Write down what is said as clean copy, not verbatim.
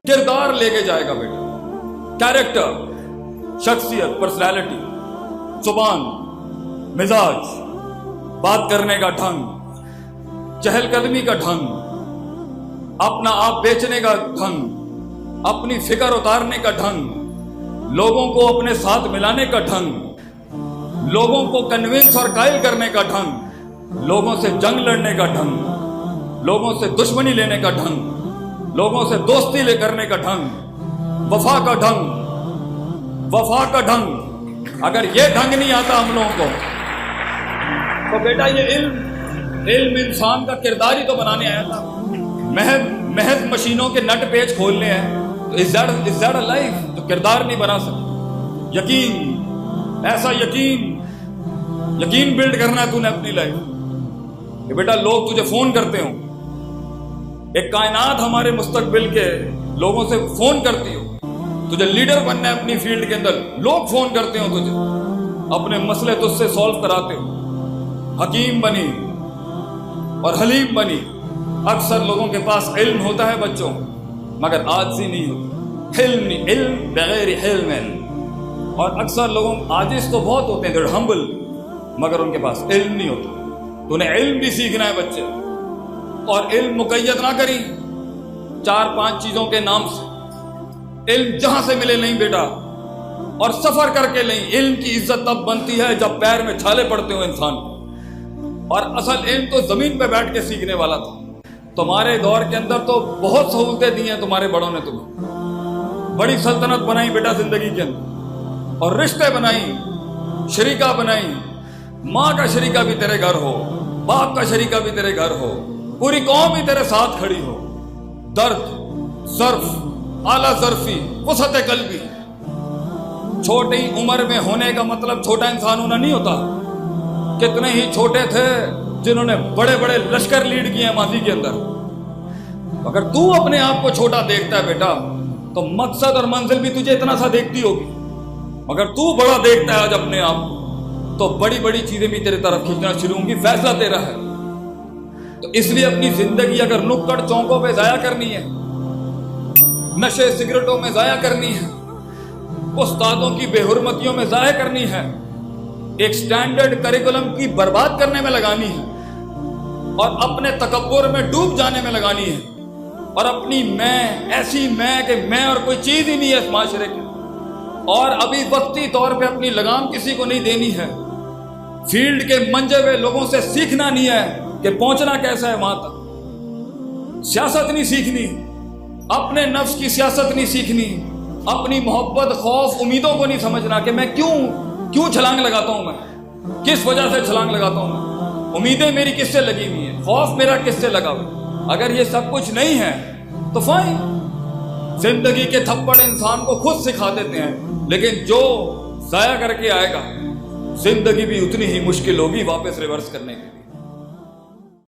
किरदार लेके जाएगा बेटा, कैरेक्टर, शख्सियत, पर्सनैलिटी, जुबान, मिजाज, बात करने का ढंग, चहलकदमी का ढंग, अपना आप बेचने का ढंग, अपनी फिक्र उतारने का ढंग, लोगों को अपने साथ मिलाने का ढंग, लोगों को कन्विंस और कायल करने का ढंग, लोगों से जंग लड़ने का ढंग, लोगों से दुश्मनी लेने का ढंग, लोगों से दोस्ती ले करने का ढंग, वफा का ढंग। अगर ये ढंग नहीं आता हम लोगों को तो बेटा ये इल्म इंसान का किरदार ही तो बनाने आया था। महज मशीनों के नट पेच खोलने हैं तो इज दैट अ लाइफ? तो किरदार नहीं बना सकते। यकीन, ऐसा यकीन बिल्ड करना है तूने अपनी लाइफ कि बेटा लोग तुझे फोन करते हो, एक कायनात हमारे मुस्तकबिल के लोगों से फोन करती हो, तुझे लीडर बनना है अपनी फील्ड के अंदर, लोग फोन करते हो तुझे, अपने मसले तुझसे सॉल्व कराते हो, हकीम बनी और हलीम बनी। अक्सर लोगों के पास इल्म होता है बच्चों, मगर आजिज़ी नहीं होती। इल्म बगैर हिल्म। और अक्सर लोगों आजिज़ तो बहुत होते हैं, हम्बल, मगर उनके पास इल्म नहीं होता। तूने इल्म भी सीखना है बच्चे, और इल्म मुक़य्यद ना करी 4-5 चीजों के नाम से। इल्म जहां से मिले नहीं बेटा, और सफर करके नहीं। इल्म की इज्जत तब बनती है जब पैर में छाले पड़ते हो इंसान को। और असल इल्म तो जमीन पे बैठ के सीखने वाला था। तुम्हारे दौर के अंदर तो बहुत सहूलतें दी हैं तुम्हारे बड़ों ने, तुम्हें बड़ी सल्तनत बनाई बेटा जिंदगी के अंदर, और रिश्ते बनाई, शरीका बनाई। माँ का शरीका भी तेरे घर हो, बाप का शरीका भी तेरे घर हो, पूरी कौम ही तेरे साथ खड़ी हो। दर्द, ज़र्फ, आला ज़र्फी, वसअत क़ल्बी। छोटी उम्र में होने का मतलब छोटा इंसान होना नहीं होता। कितने ही छोटे थे जिन्होंने बड़े बड़े लश्कर लीड किए हैं माजी के अंदर। अगर तू अपने आप को छोटा देखता है बेटा, तो मकसद और मंजिल भी तुझे इतना सा देखती होगी। मगर तू बड़ा देखता है आज अपने आप को, तो बड़ी बड़ी चीजें भी तेरे तरफ खींचना शुरू होंगी। फैसला तेरा है। तो इसलिए अपनी जिंदगी अगर नुक्कड़ चौकों पे जाया करनी है, नशे सिगरेटों में जाया करनी है, उस्तादों की बेहुरमतियों में जाया करनी है, एक स्टैंडर्ड करिकुलम की बर्बाद करने में लगानी है, और अपने तकब्बुर में डूब जाने में लगानी है, और अपनी ऐसी कि मैं और कोई चीज ही नहीं है इस माशरे की, और अभी वक्ती तौर पे अपनी लगाम किसी को नहीं देनी है। फील्ड के मंजे हुए लोगों से सीखना नहीं है कि पहुंचना कैसा है वहां तक। सियासत नहीं सीखनी, अपने नफ्स की सियासत नहीं सीखनी, अपनी मोहब्बत, खौफ, उम्मीदों को नहीं समझना कि मैं क्यों छलांग लगाता हूं, मैं किस वजह से छलांग लगाता हूं, मैं उम्मीदें मेरी किससे लगी हुई है, खौफ मेरा किससे लगा हुआ। अगर ये सब कुछ नहीं है तो फाइन, जिंदगी के थप्पड़ इंसान को खुद सिखा देते हैं, लेकिन जो जाया करके आएगा जिंदगी भी उतनी ही मुश्किल होगी वापस रिवर्स करने के लिए।